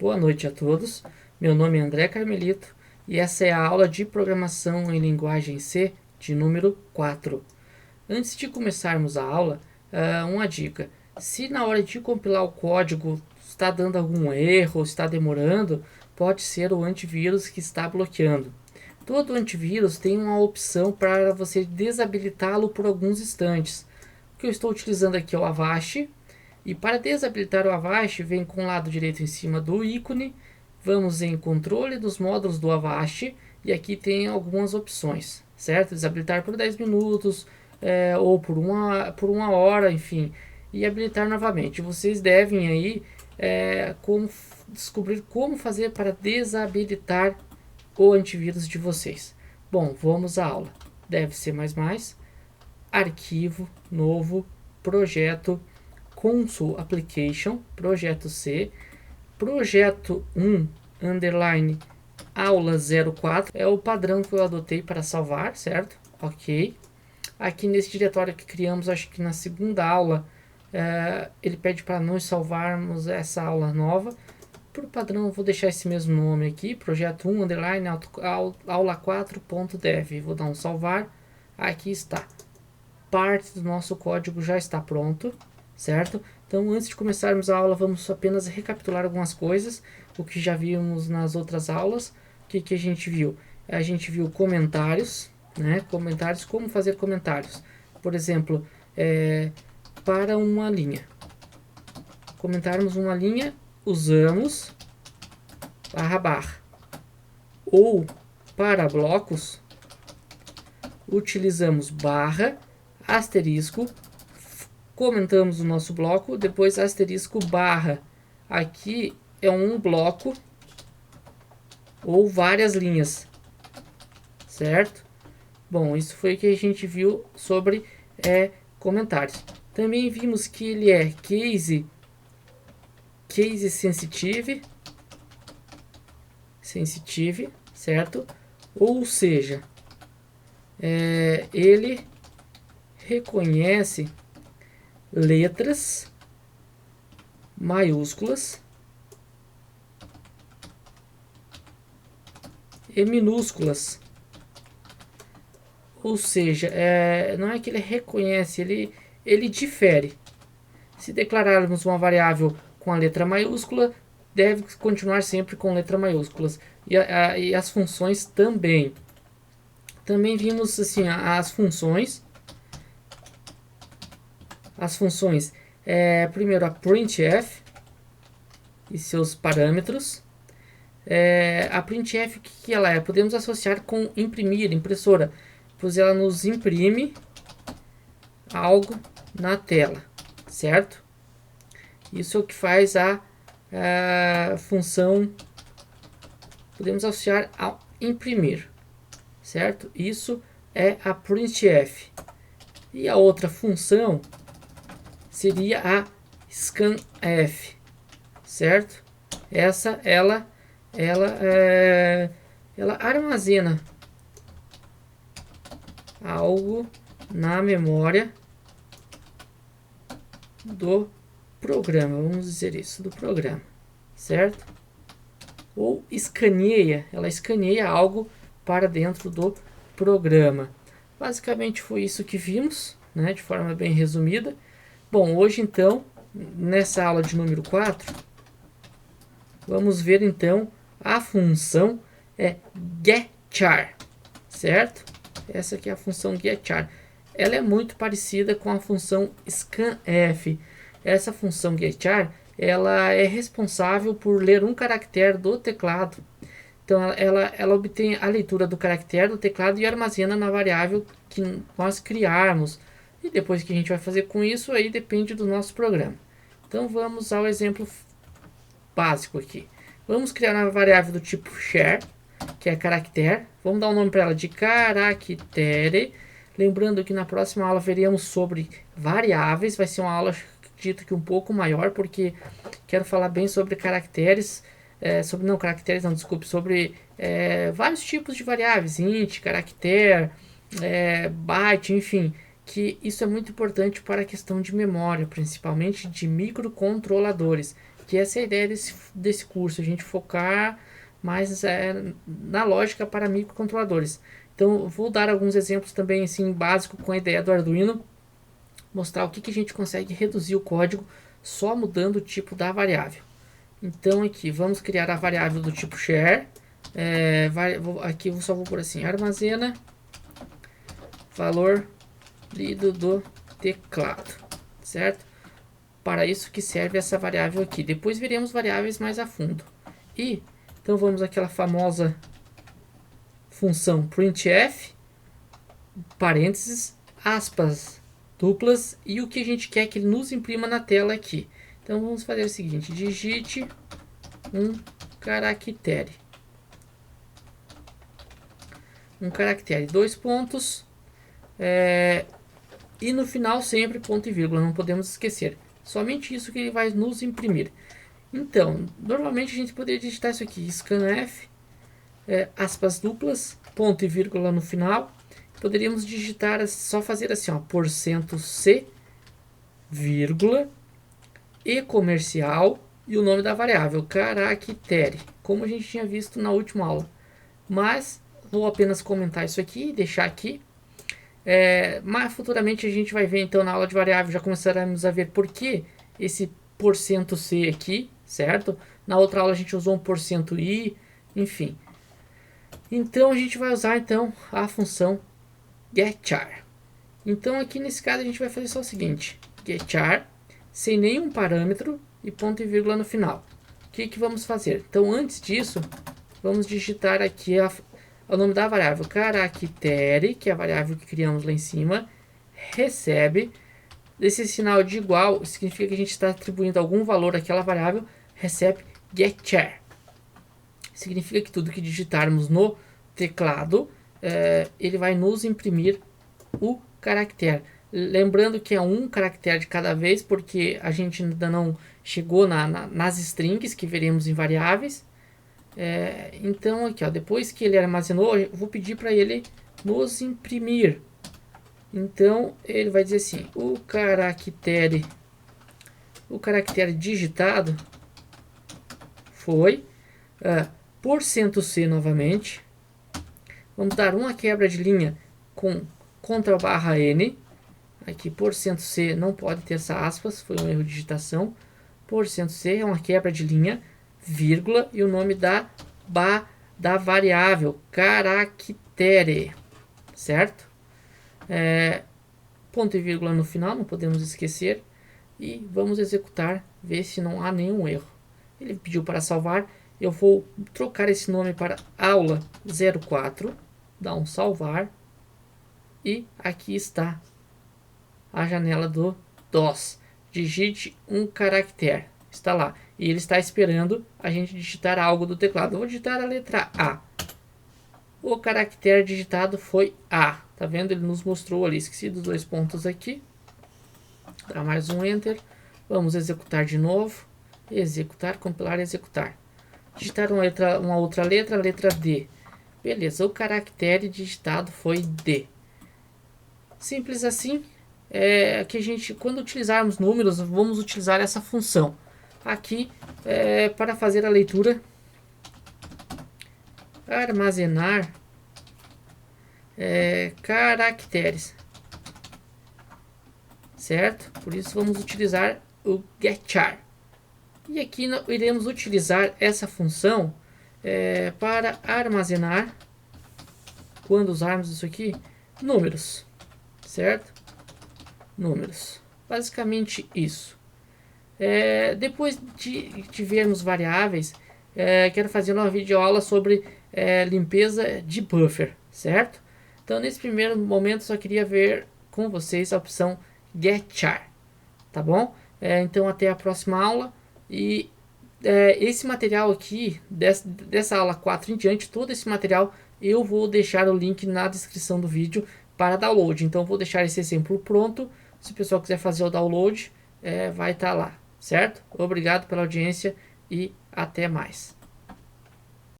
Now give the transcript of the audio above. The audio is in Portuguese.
Boa noite a todos, meu nome é André Carmelito e essa é a aula de programação em linguagem C de número 4. Antes de começarmos a aula, uma dica: se na hora de compilar o código está dando algum erro ou está demorando, pode ser o antivírus que está bloqueando. Todo antivírus tem uma opção para você desabilitá-lo por alguns instantes. O que eu estou utilizando aqui é o Avast. E para desabilitar o Avast, vem com o lado direito em cima do ícone, vamos em controle dos módulos do Avast e aqui tem algumas opções, certo? Desabilitar por 10 minutos ou por uma hora, enfim, e habilitar novamente. Vocês devem aí descobrir como fazer para desabilitar o antivírus de vocês. Bom, vamos à aula. Deve ser arquivo, novo, projeto, console application, projeto C, projeto 1, underline, aula 04, é o padrão que eu adotei para salvar, certo? Ok. Aqui nesse diretório que criamos, acho que na segunda aula, ele pede para nós salvarmos essa aula nova. Por padrão, eu vou deixar esse mesmo nome aqui, projeto 1, underline, aula 4.dev. Vou dar um salvar. Aqui está. Parte do nosso código já está pronto, certo? Então, antes de começarmos a aula, vamos apenas recapitular algumas coisas, o que já vimos nas outras aulas. O que a gente viu? A gente viu comentários, né? Comentários, como fazer comentários. Por exemplo, para uma linha. Comentarmos uma linha, usamos /barra. Ou para blocos, utilizamos barra, asterisco, comentamos o nosso bloco, depois asterisco barra. Aqui é um bloco ou várias linhas, certo? Bom, isso foi o que a gente viu sobre comentários. Também vimos que ele é case sensitive, certo? Ou seja, ele reconhece letras maiúsculas e minúsculas. Ou seja, não é que ele reconhece, ele difere. Se declararmos uma variável com a letra maiúscula, deve continuar sempre com letra maiúsculas. E as funções também. Também vimos assim as funções. Primeiro a printf e seus parâmetros. A printf, o que ela é? Podemos associar com imprimir, impressora, pois ela nos imprime algo na tela, certo? Isso é o que faz a função. Podemos associar ao imprimir, certo? Isso é a printf. E a outra função seria a scanf, certo? Ela armazena algo na memória do programa, vamos dizer isso, do programa, certo? Ou escaneia, ela escaneia algo para dentro do programa. Basicamente foi isso que vimos, né, de forma bem resumida. Bom, hoje então, nessa aula de número 4, vamos ver então a função getChar, certo? Essa aqui é a função getChar. Ela é muito parecida com a função scanf. Essa função getChar, ela é responsável por ler um caractere do teclado. Então ela obtém a leitura do caractere do teclado e armazena na variável que nós criarmos. E depois que a gente vai fazer com isso, aí depende do nosso programa. Então vamos ao exemplo básico aqui. Vamos criar uma variável do tipo char, que é caractere. Vamos dar um nome para ela de caractere. Lembrando que na próxima aula veremos sobre variáveis. Vai ser uma aula, acredito que um pouco maior, porque quero falar bem sobre caracteres. Sobre vários tipos de variáveis, int, caractere, byte, enfim, que isso é muito importante para a questão de memória, principalmente de microcontroladores. Que essa é a ideia desse curso, a gente focar mais na lógica para microcontroladores. Então, eu vou dar alguns exemplos também assim básico com a ideia do Arduino, mostrar o que a gente consegue reduzir o código só mudando o tipo da variável. Então aqui vamos criar a variável do tipo share. Aqui eu só vou por assim, armazena valor lido do teclado, certo? Para isso que serve essa variável aqui. Depois veremos variáveis mais a fundo. E então vamos àquela famosa função printf, parênteses, aspas duplas, e o que a gente quer que ele nos imprima na tela aqui. Então vamos fazer o seguinte, digite um caractere. Um caractere, 2 pontos, e no final sempre ponto e vírgula, não podemos esquecer. Somente isso que ele vai nos imprimir. Então, normalmente a gente poderia digitar isso aqui, scanf, aspas duplas, ponto e vírgula no final. Poderíamos digitar, só fazer assim, ó, %c, vírgula, e comercial, e o nome da variável, caractere, como a gente tinha visto na última aula. Mas vou apenas comentar isso aqui e deixar aqui. Mas futuramente a gente vai ver, então na aula de variável já começaremos a ver por que esse %c aqui, certo? Na outra aula a gente usou um %i, enfim. Então a gente vai usar então a função getChar. Então aqui nesse caso a gente vai fazer só o seguinte, getChar, sem nenhum parâmetro e ponto e vírgula no final. O que vamos fazer? Então antes disso, vamos digitar aqui o nome da variável, caractere, que é a variável que criamos lá em cima, recebe, esse sinal de igual significa que a gente está atribuindo algum valor àquela variável, recebe getChar. Significa que tudo que digitarmos no teclado, ele vai nos imprimir o caractere. Lembrando que é um caractere de cada vez, porque a gente ainda não chegou nas strings que veremos em variáveis. Então aqui, ó, depois que ele armazenou, eu vou pedir para ele nos imprimir. Então ele vai dizer assim, o caractere digitado foi %c novamente. Vamos dar uma quebra de linha com Ctrl/N. Aqui %c não pode ter essa aspas, foi um erro de digitação. %c é uma quebra de linha, vírgula, e o nome da variável caractere, certo? Ponto e vírgula no final, não podemos esquecer. E vamos executar, ver se não há nenhum erro. Ele pediu para salvar, eu vou trocar esse nome para aula 04, dar um salvar, e aqui está a janela do DOS. Digite um caractere, está lá, e ele está esperando a gente digitar algo do teclado. Eu vou digitar a letra A. O caractere digitado foi A, tá vendo? Ele nos mostrou ali, esqueci dos 2 pontos aqui. Dá mais um enter, vamos executar de novo, executar, compilar, executar. Digitar uma outra letra, a letra D. Beleza, o caractere digitado foi D. Simples assim. Que a gente, quando utilizarmos números, vamos utilizar essa função. Aqui, para fazer a leitura, armazenar caracteres. Certo? Por isso vamos utilizar o getChar. E aqui nós iremos utilizar essa função para armazenar, quando usarmos isso aqui, números, certo? Números, basicamente isso. Depois de vermos variáveis, quero fazer uma videoaula sobre limpeza de buffer, certo? Então nesse primeiro momento só queria ver com vocês a opção getChar, tá bom? Então até a próxima aula. E esse material aqui, dessa aula 4 em diante, todo esse material eu vou deixar o link na descrição do vídeo para download. Então vou deixar esse exemplo pronto, se o pessoal quiser fazer o download, vai estar lá, certo? Obrigado pela audiência e até mais.